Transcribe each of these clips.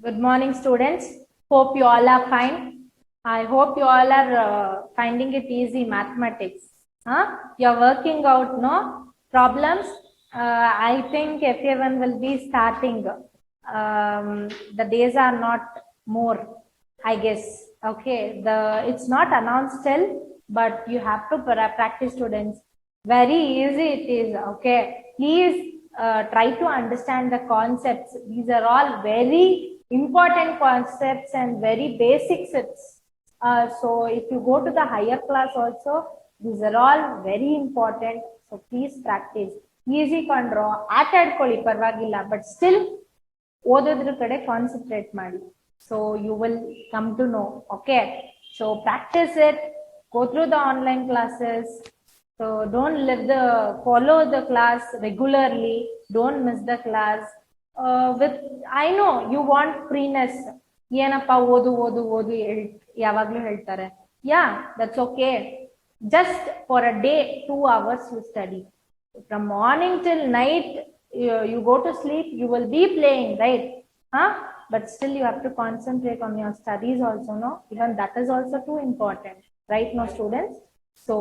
Good morning, students. Hope you all are fine. I hope you all are finding it easy, mathematics. You are working out, no problems. I think everyone will be starting. The days are not more, I guess. Okay, it's not announced still, but you have to practice, students. Very easy it is. Okay, please try to understand the concepts. These are all very important concepts and very basics. So if you go to the higher class also, these are all very important. So please practice. Easy conro ಆಟ ಆಡ್ಕೊಳ್ಳಿ ಪರವಾಗಿಲ್ಲ, but still ಓದೋದ್ರ ಕಡೆ concentrate ಮಾಡಿ. So you will come to know. Okay, so practice it, go through the online classes. So don't follow the class regularly, don't miss the class. I know you want freeness. ಏನಪ್ಪ ಓದು ಓದು ಓದು ಯಾವಾಗ್ಲೂ ಹೇಳ್ತಾರೆ. Yeah, that's okay. Just for a day 2 hours you study. From morning till night you go to sleep, you will be playing, right? But still you have to concentrate on your studies also, no? Even that is also too important, right, no students? So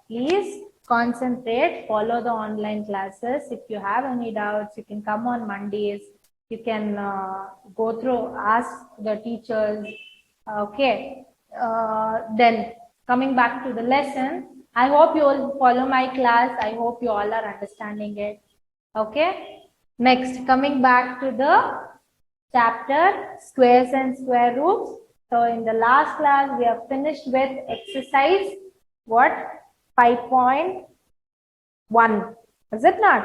please concentrate, follow the online classes. If you have any doubts, you can come on Mondays. You can go through, ask the teachers. Okay, then coming back to the lesson, I hope you all follow my class. I hope you all are understanding it. Okay, next, coming back to the chapter squares and square roots. So in the last class we have finished with exercise what, 5.1, is it not?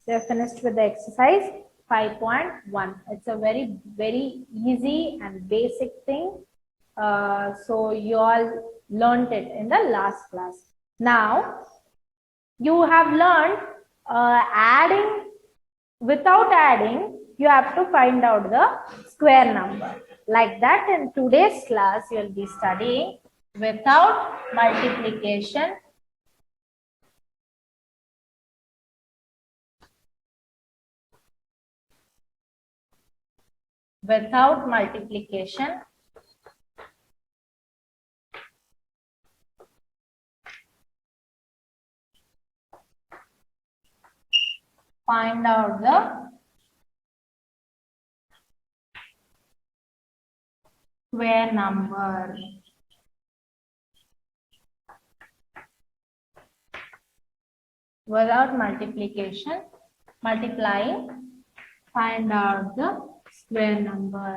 We have finished with the exercise 5.1. It's a very easy and basic thing. So you all learned it in the last class. Now you have learned adding. Without adding, you have to find out the square number. Like that, in today's class you will be studying without multiplication, find out the square number. Without multiplication, multiplying, find out the square number.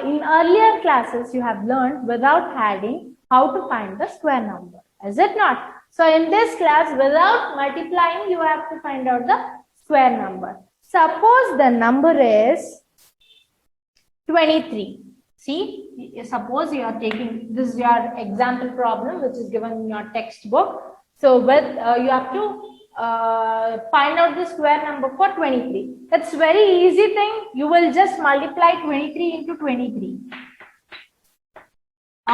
In earlier classes you have learned without adding how to find the square number, is it not? So in this class, without multiplying, you have to find out the square number. Suppose the number is 23. See, suppose you are taking, this is your example problem which is given in your textbook. So with you have to find out the square number for 23. That's very easy thing. You will just multiply 23 into 23.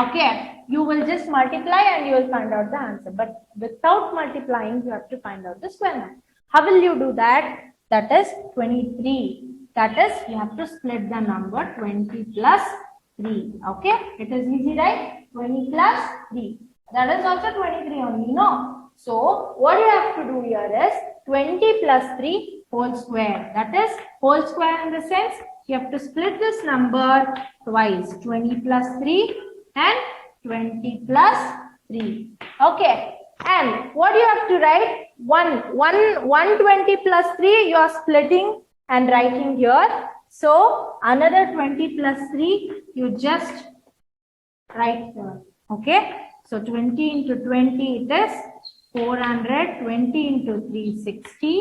Okay, you will just multiply and you will find out the answer. But without multiplying, you have to find out the square number. How will you do that? That is 23. That is, you have to split the number 20 plus 3. Okay, it is easy, right? 20 plus 3. That is also 23 only, no? So what you have to do here is 20 plus 3 whole square. That is whole square in the sense you have to split this number twice. 20 plus 3 and 20 plus 3. Okay. And what you have to write? 120 plus 3 you are splitting and writing here. So another 20 plus 3 you just write here. Okay. So 20 into 20 it is 400, 20 into 3 60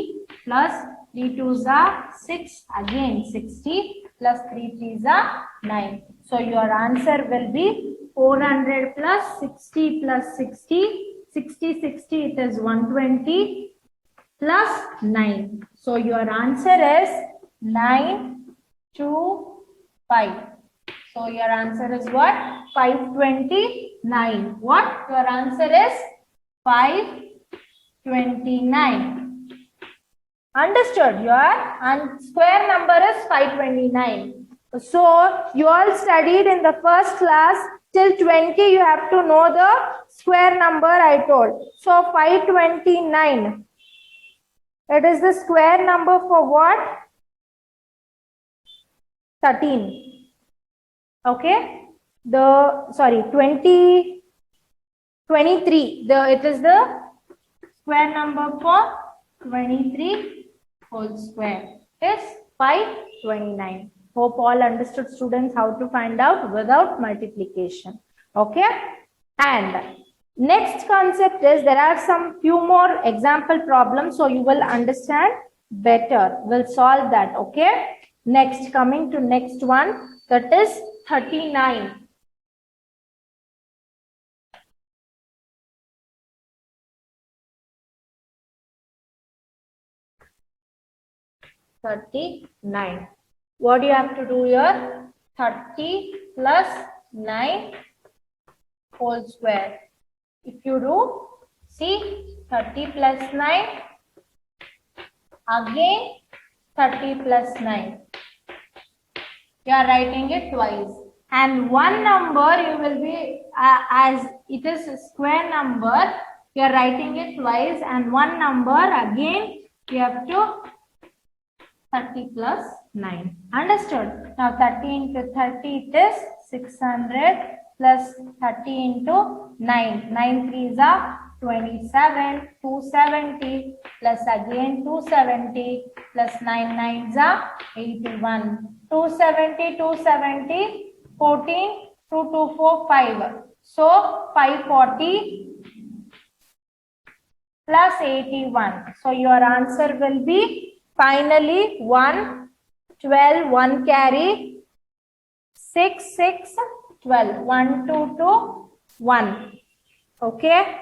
plus 3 2s are 6, again 60 plus 3 3s are 9. So your answer will be 400 plus 60 plus 60, 60 60 it is 120 plus 9. So your answer is 925. So your answer is what? 529. What? Your answer is 529. Understood? Your square number is 529. So you all studied in the first class till 20. You have to know the square number I told. So 529. It is the square number for what? 13. Okay. The 23. It is the square number for 23 whole square is 529. Hope all understood, students, how to find out without multiplication. Okay. And next concept is there are some few more example problems, so you will understand better. We'll solve that. Okay. Next, coming to next one, that is 39. 39. What do you have to do here? 30 plus 9 whole square. If you do, see 30 plus 9, again 30 plus 9. You are writing it twice. And one number you will be, as it is a square number, you are writing it twice, and one number again you have to 30 plus 9. Understood? Now 30 into 30 it is 600 plus 30 into 9. 9 3s are 27. 270 plus again 270 plus 9 9s are 81. 270, 270, 14, 2 2 4 5. So 540 plus 81. So your answer will be finally 1, 12, 1 carry, 6, 6, 12, 1, 2, 2, 1. Okay?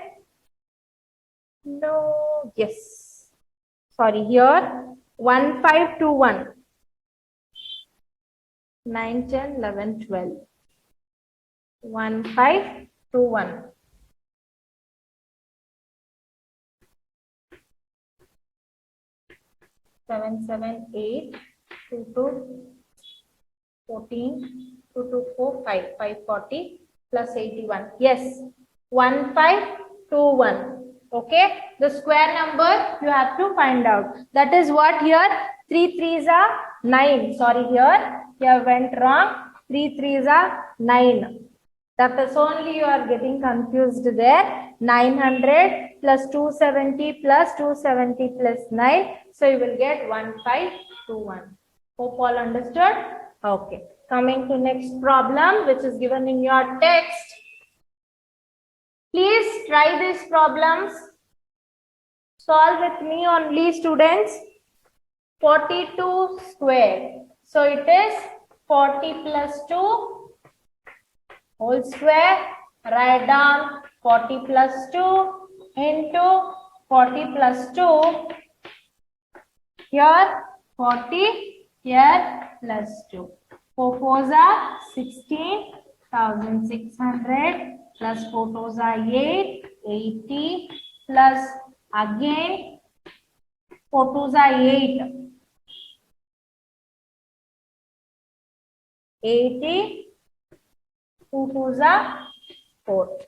No, yes. Sorry, here 1, 5, 2, 1. 9, 10, 11, 12. 1, 5, 2, 1. 7, 7, 8, 2, 2, 14, 2, 2, 4, 5, 540 plus 81. Yes, 1, 5, 2, 1. Okay, the square number you have to find out. That is what here 3 3s are 9. Sorry, here went wrong. 3 3s are 9. That is only you are getting confused there. 900 plus 270 plus 270 plus 9. So you will get 1521. Hope all understood? Okay. Coming to next problem, which is given in your text. Please try these problems. Solve with me only, students. 42 square. So it is 40 plus 2 whole square. Write down 40 plus 2 into 40 plus 2. Here 40, here plus 2. 4 4s are 16, 1600 plus 4 2s are 8, 80 plus again 4 2s are 8, 80, 2 2s are 4.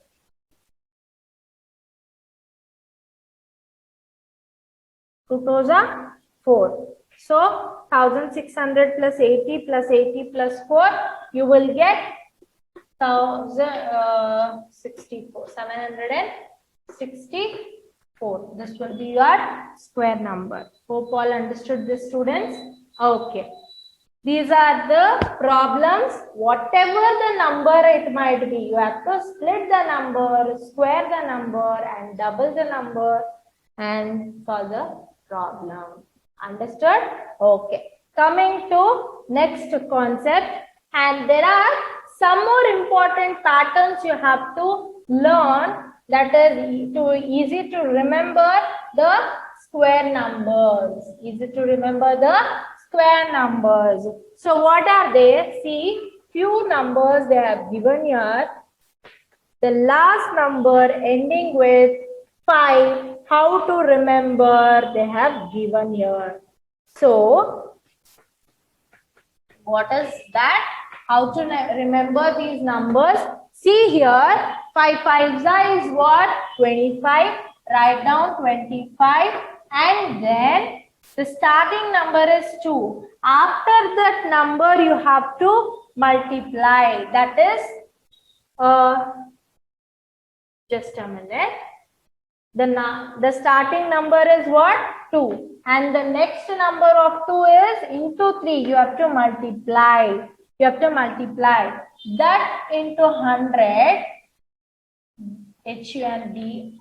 Two 2s are 4. So 1600 plus 80 plus 80 plus 4, you will get 1064, 764. This will be your square number. Hope all understood this, students. Okay. These are the problems. Whatever the number it might be, you have to split the number, square the number, and double the number, and solve the problem. Understood? Okay. Coming to next concept, and there are some more important patterns you have to learn, that is easy to remember the square numbers. Easy to remember the square numbers. So what are they? See, few numbers they have given here. The last number ending with 5. How to remember they have given here. So What is that? How to remember these numbers? See here, 5 5s is what? 25. Write down 25 and then the starting number is 2. After that number you have to multiply. That is, just a minute. The starting number is what? 2. And the next number of 2 is into 3. You have to multiply. You have to multiply that into 100. HUNDRET.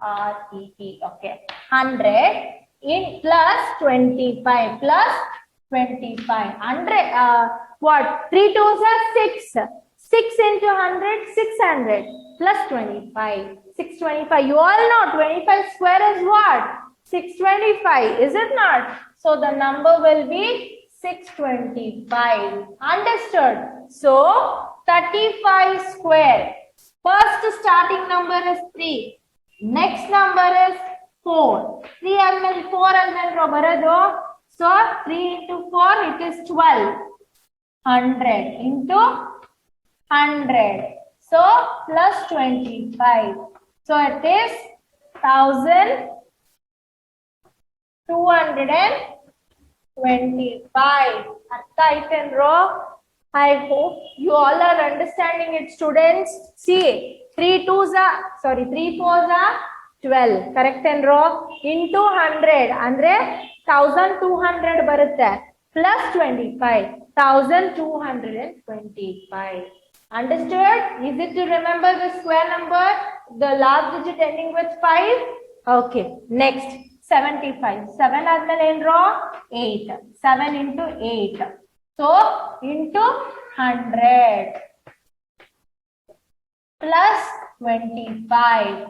Okay. 100 in plus 25 plus 25. 100. What? 3 2s are 6. 6 into 100, 600 plus 25. 625. You all know 25 square is what? 625. Is it not? So the number will be 625. Understood? So 35 square. First starting number is 3. Next number is 4. 3 and 4 and barado. So 3 into 4 it is 12. 100 into 100. So plus 25. So it is 1225. I hope you all are understanding it, students. See, 3 4s are 12. Correct and raw into 100 andre 1200 barutte plus 25 1225. Understood? Easy to remember the square number, the last digit ending with 5. Okay, next 75. 7 admele raw 8. 7 into 8. So into 100 plus 25.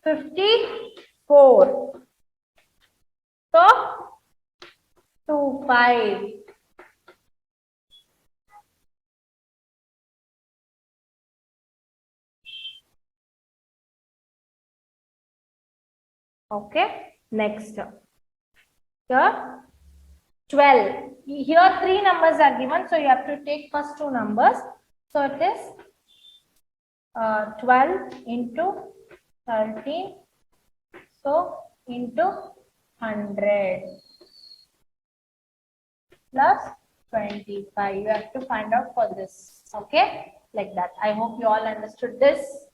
54. So 25. Okay, next. Here 12. Here 3 numbers are given, so you have to take first 2 numbers. So it is 12 into 13. So into 100 plus 25. You have to find out for this. Okay, like that. I hope you all understood this.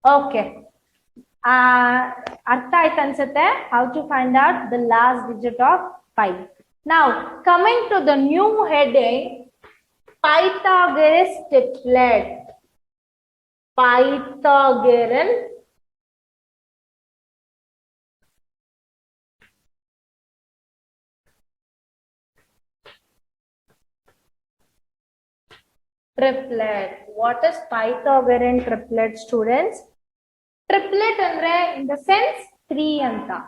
Okay. Artha aaytu ansutte how to find out the last digit of 5. Now, coming to the new heading, Pythagoras triplet. Pythagorean triplet. What is Pythagorean triplet, students? Triplet andre in the sense 3 anta.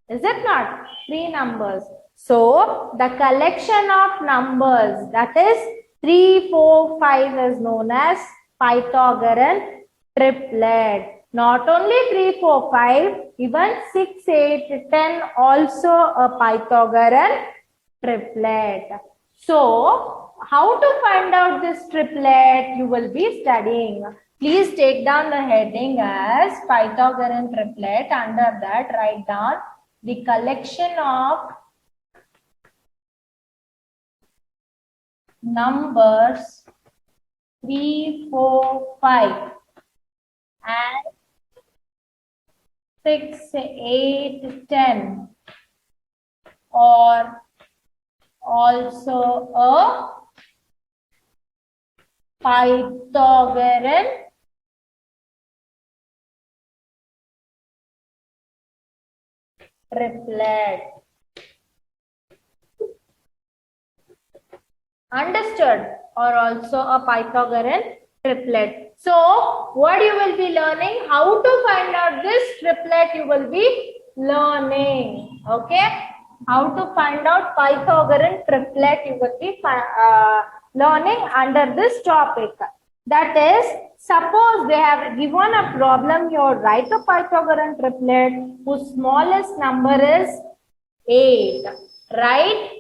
Is it not? 3 numbers. So the collection of numbers, that is 3, 4, 5 is known as Pythagorean triplet. Not only 3, 4, 5, even 6, 8, 10 also a Pythagorean triplet. So how to find out this triplet you will be studying. Please take down the heading as Pythagorean triplet. Under that, write down the collection of numbers 3, 4, 5 and 6, 8, 10 or also a Pythagorean triplet. Understood? Or also a Pythagorean triplet. So, what you will be learning? How to find out this triplet you will be learning. Okay? How to find out Pythagorean triplet you will be learning under this topic. That is, suppose they have given a problem here, write a Pythagorean triplet whose smallest number is 8, right?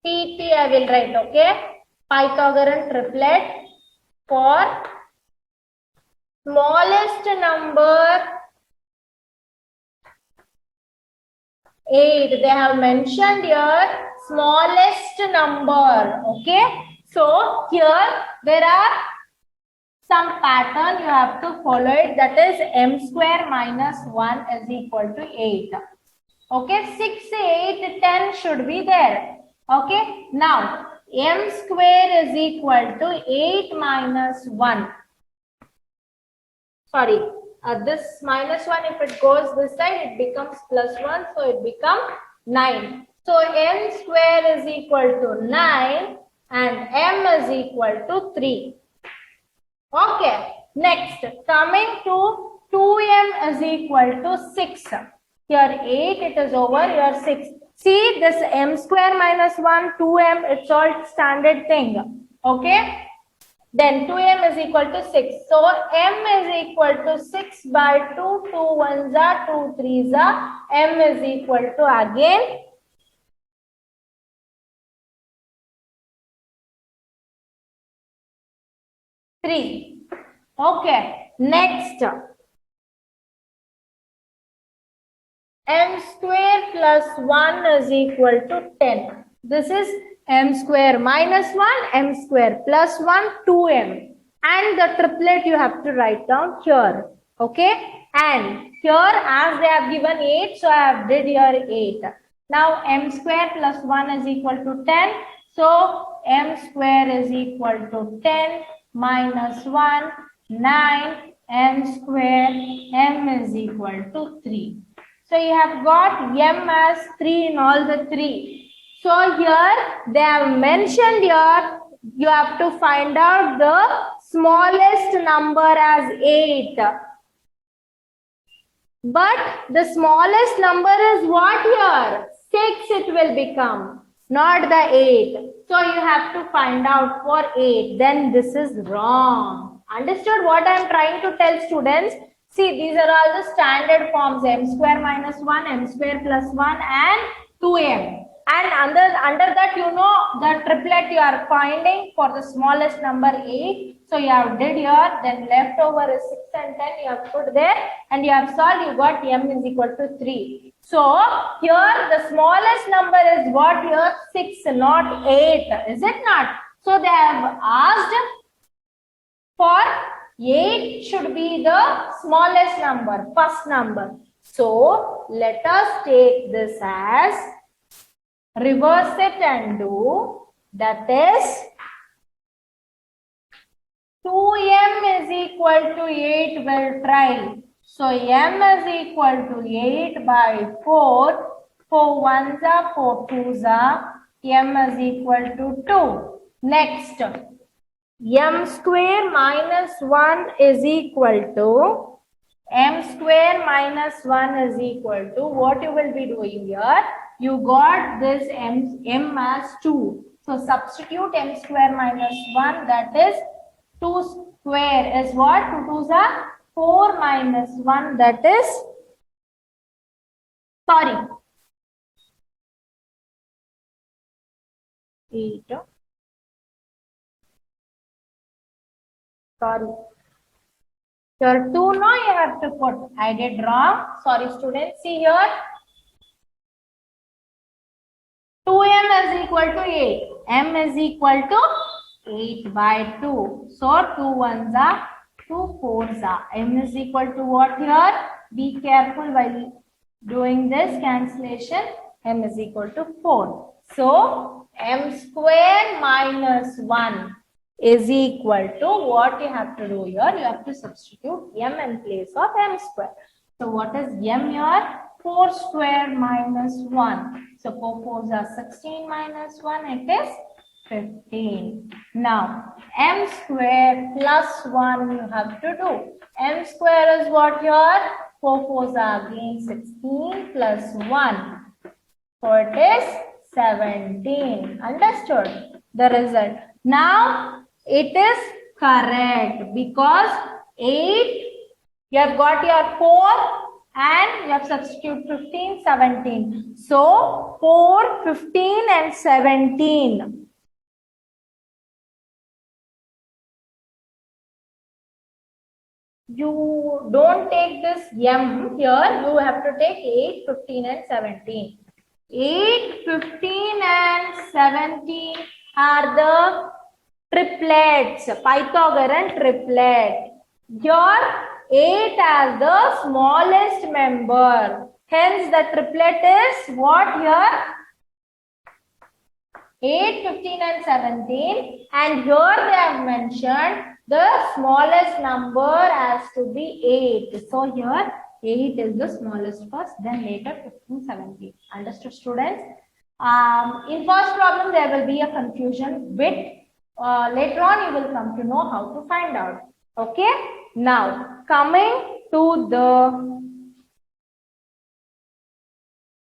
PT I will write, okay? Pythagorean triplet for smallest number 8. They have mentioned here smallest number, okay? So here there are some pattern you have to follow it, that is m square minus 1 is equal to 8. Okay, 6, 8, 10 should be there. Okay, now m square is equal to 8 minus 1. Sorry, this minus 1, if it goes this side, it becomes plus 1, so it becomes 9. So m square is equal to 9 and m is equal to 3. Okay, next, coming to 2m is equal to 6. Here 8, it is over, here 6. See, this m square minus 1, 2m, it's all standard thing. Okay, then 2m is equal to 6. So m is equal to 6 by 2, 2 1s are, 2 3s are, m is equal to again 3. Okay, next, m square plus 1 is equal to 10. This is m square minus 1, m square plus 1, 2m. And the triplet you have to write down here. Okay, and here as they have given 8, so I have did here 8. Now m square plus 1 is equal to 10. So m square is equal to 10 minus 1, 9, m square, m is equal to 3. So you have got m as 3 in all the 3. So here they have mentioned here, you have to find out the smallest number as 8. But the smallest number is what here? 6 it will become, not the 8. So you have to find out for 8. Then this is wrong. Understood what I am trying to tell students? See, these are all the standard forms, m square minus 1, m square plus 1 and 2m. And under that, you know, the triplet you are finding for the smallest number 8. So you have did here, then left over is 6 and 10, you have put there and you have solved, you got m is equal to 3. So here the smallest number is what here? 6, not 8, is it not? So they have asked for 8 should be the smallest number, first number. So let us take this as, reverse it and do, that is 2m is equal to 8 will try. So m is equal to 8 by 4. 4 1s are, 4 2s are, m is equal to 2. Next, m square minus 1 is equal to, m square minus 1 is equal to, what you will be doing here? You got this m as 2. So substitute m square minus 1, that is 2 square is what? 2 2s are 4 minus 1, that is, sorry, 8. Sorry. Here 2, no, you have to put. I did wrong. Sorry, students. See here. 2m is equal to 8. m is equal to 8 by 2. So 2 1s are, 2 4s are. M is equal to what here? Be careful while doing this cancellation. M is equal to 4. So m square minus 1 is equal to what you have to do here? You have to substitute m in place of m square. So what is m here? 4 square minus 1. So 4 4s are 16 minus 1. It is 15. Now m square plus 1 you have to do. M square is what here? 4 4s are again 16 plus 1. So it is 17. Understood the result? Now it is correct because 8, you have got your 4 and you have substitute 15, 17. So 4, 15 and 17. You don't take this M here, you have to take 8, 15 and 17. 8, 15 and 17 are the triplets, Pythagorean triplet. Here 8 as the smallest member. Hence the triplet is what here? 8, 15 and 17, and here they have mentioned the smallest number has to be 8. So here 8 is the smallest first, then later 15, 17. Understood, students? In first problem there will be a confusion bit. Later on you will come to know how to find out. Okay? Now coming to the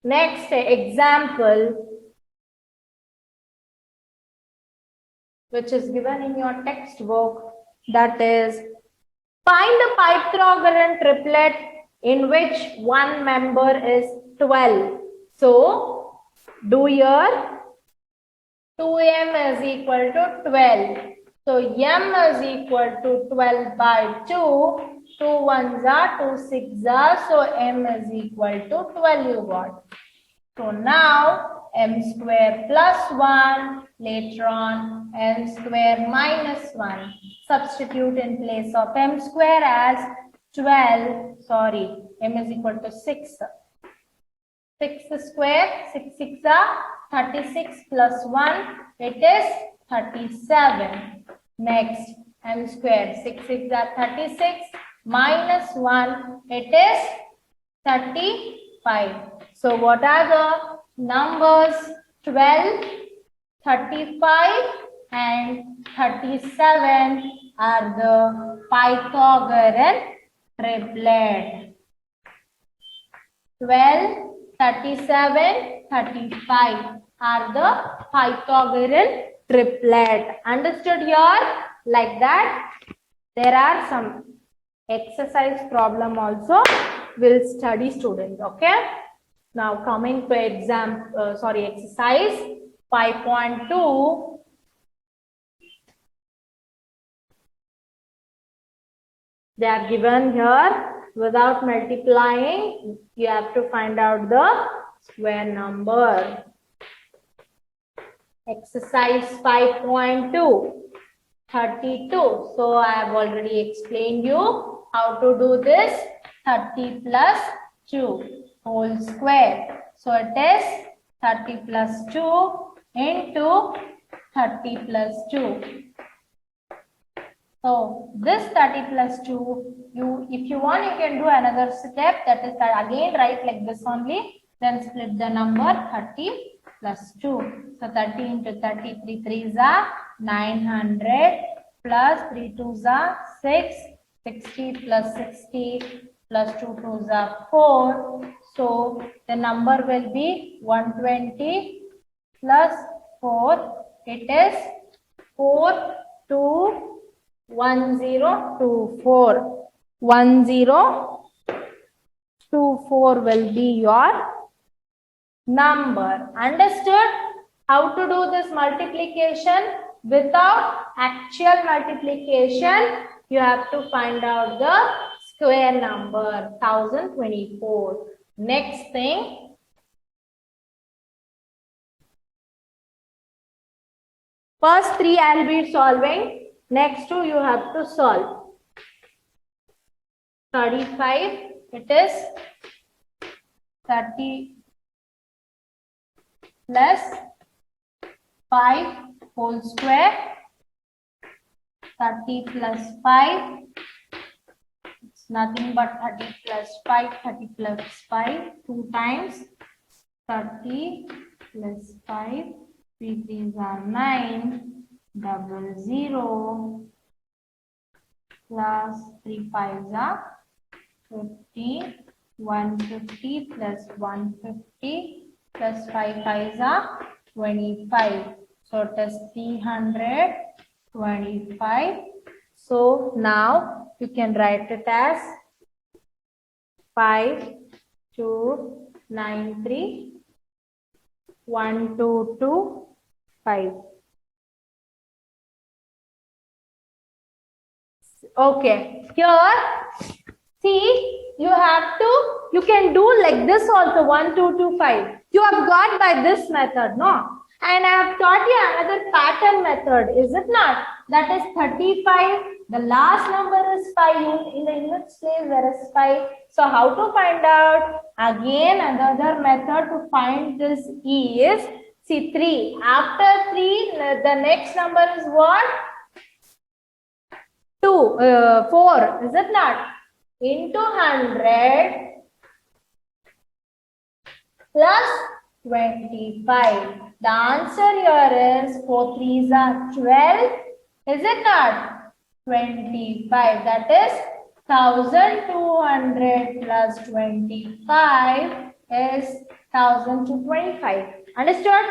next example, which is given in your textbook, that is, find the Pythagorean triplet in which one member is 12. So, do here 2m is equal to 12. So, m is equal to 12 by 2. 2 ones are 2 6 are. So, m is equal to 12 you got. So, now m square plus 1, later on m square minus 1. Substitute in place of m square as 12, m is equal to 6. 6 square, 6 6 are 36 plus 1, it is 37. Next, m square, 6 6 are 36, minus 1, it is 35. So, what are the numbers? 12, 35 and 37 are the Pythagorean triplet. 12, 37, 35 are the Pythagorean triplet. Understood here? Like that. There are some exercise problem also will study students. Okay. Now coming to exercise 5.2. They are given here. Without multiplying, you have to find out the square number. Exercise 5.2. 32. So I have already explained you how to do this. 30 plus 2 whole square. So it is 30 plus 2 into 30 plus 2. So this 30 plus 2, if you want, you can do another step, that is that again write like this only, then split the number 30 plus 2. So 30 into 30, 3 3s are 900 plus 3 2s are 6, 60 plus 60 plus 2 2s are 4. So the number will be 120 plus 4, it is 1024. 1024 will be your number. Understood? How to do this multiplication? Without actual multiplication, you have to find out the square number 1024. Next thing, first 3 I will be solving. Next 2 you have to solve. 35, it is 30 plus 5 whole square. 30 plus 5, it's nothing but 30 plus 5, 30 plus 5, 2 times. 30 plus 5, 3 3s are 9, 00 plus 3 5s are 50, 150 plus 150 plus 5 5s are 25. So it is 325. So now you can write it as 5293 1225. Okay, here, see, you can do like this also, 1225. You have got by this method, no? And I have taught you another pattern method, is it not? That is 35. The last number is 5. In the units place, there is 5. So how to find out? Again, another method to find this is, see, 3. After 3, the next number is what? 4, is it not? Into 100 plus 25. The answer here is 4 3s are 12. Is it not? 25. That is 1200 plus 25 is 1225. Understood?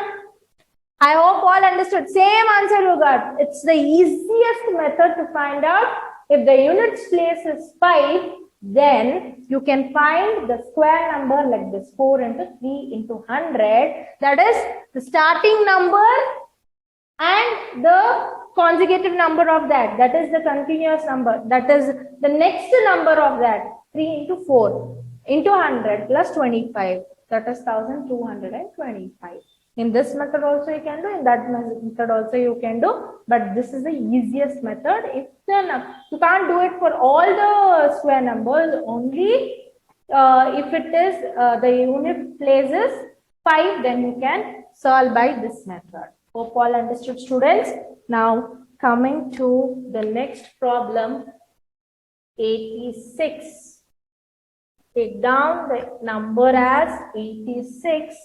I hope all understood. Same answer you got. It's the easiest method to find out. If the units place is 5, then you can find the square number like this. 4 into 3 into 100. That is the starting number and the consecutive number of that. That is the continuous number. That is the next number of that. 3 into 4 into 100 plus 25. That is 1225. In this method also you can do, in that method also you can do, but this is the easiest method. If you can't do it for all the square numbers, only if it is the unit place is 5, then you can solve by this method. Hope all understood, students. Now coming to the next problem, 86. Take down the number as 86.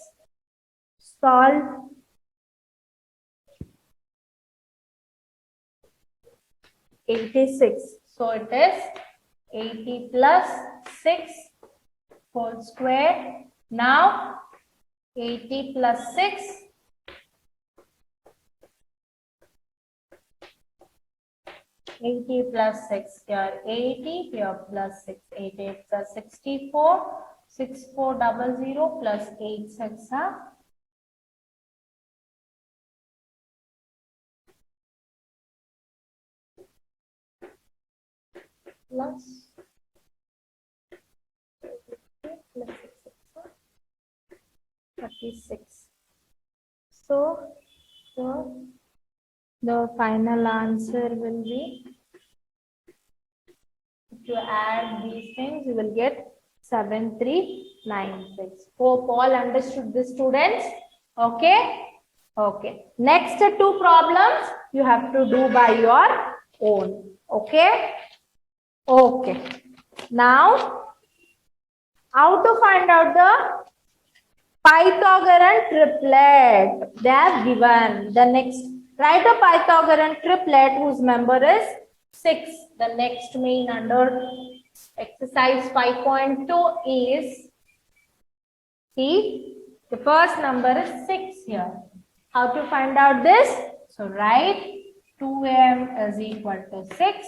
Solve 86. So it is 80 plus 6 whole square. Now 80 plus 6. 80 plus 6 here, 80 here plus 6, 88 plus 64, 6400 plus 8 6 plus 36. So the final answer will be, if you add these things, you will get 7396. Hope all understood this, students. Okay. Okay. Next 2 problems you have to do by your own. Okay. Okay. Now, how to find out the Pythagorean triplet? They have given the next. Write a Pythagorean triplet whose member is 6. The next main under exercise 5.2 is, see, the first number is 6 here. How to find out this? So write 2m is equal to 6.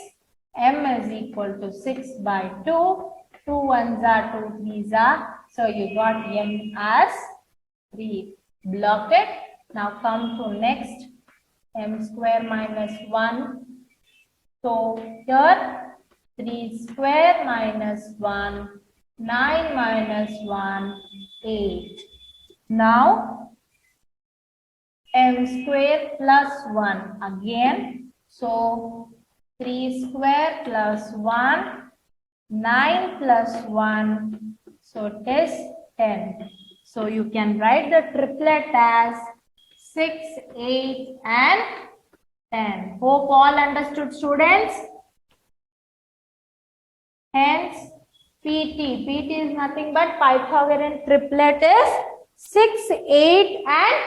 M is equal to 6 by 2. 2 ones are 2 threes are. So you got m as 3. Block it. Now come to next. M square minus 1. So here 3 square minus 1. 9 minus 1. 8. Now m square plus 1 again. So 3 square plus 1, 9 plus 1, so it is 10. So you can write the triplet as 6, 8 and 10. Hope all understood, students. Hence, PT is nothing but Pythagorean triplet is 6, 8 and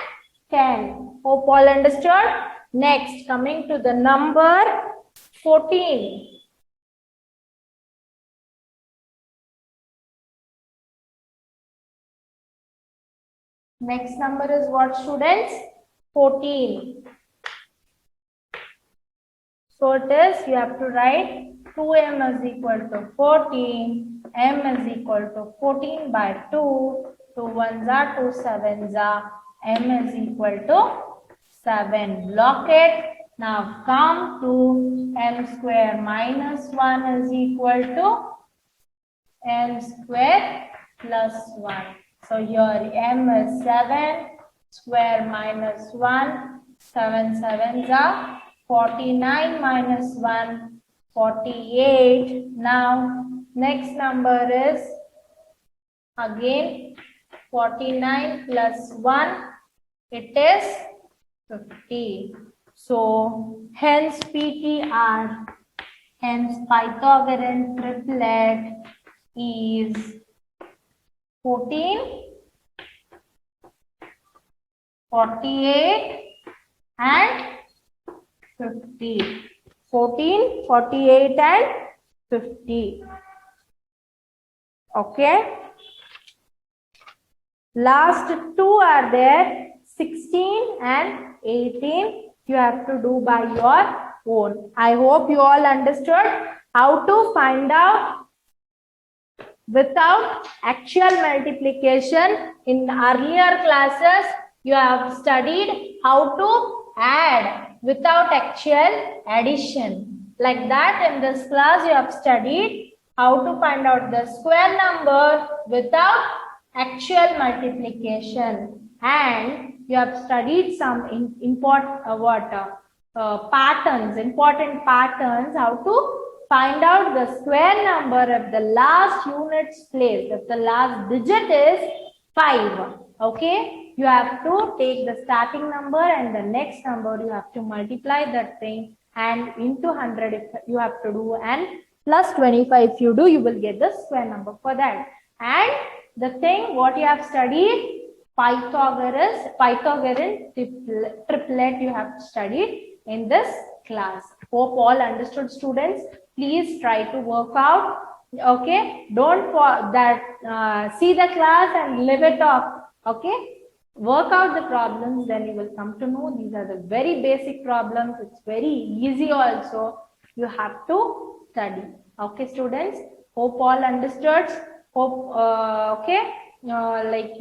10. Hope all understood. Next, coming to the number 14. Next number is what, students? 14. So it is, you have to write 2m is equal to 14, m is equal to 14 by 2, 2 1s are 2 7s are, m is equal to 7. Block it. Now come to m square minus 1 is equal to m square plus 1. So here m is 7, square minus 1, 7 7s are 49 minus 1, 48. Now next number is again 49 plus 1, it is 50. So hence PTR, hence Pythagorean triplet is 14, 48 and 50. 14, 48 and 50. Okay. Last two are there, 16 and 18. You have to do by your own. I hope you all understood how to find out without actual multiplication. In earlier classes, you have studied how to add without actual addition. Like that, in this class, you have studied how to find out the square number without actual multiplication. And you have studied some important patterns, how to find out the square number if the last unit's place, if the last digit is 5. Okay, you have to take the starting number and the next number you have to multiply that thing and into 100 if you have to do, and plus 25 if you do, you will get the square number for that. And the thing what you have studied, Pythagorean triplet you have studied in this class. Hope all understood, students. Please try to work out. Okay, don't see the class and leave it off. Okay, work out the problems, then you will come to know these are the very basic problems. It's very easy also. You have to study. Okay, students. Hope all understood. Hope okay. Like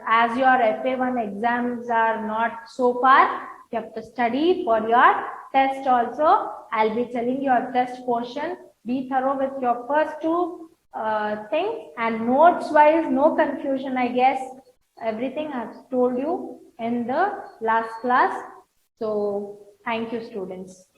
as your FA1 exams are not so far, you have to study for your test also. I'll be telling your test portion. Be thorough with your first two things, and notes wise, no confusion, I guess. Everything I've told you in the last class. So thank you, students.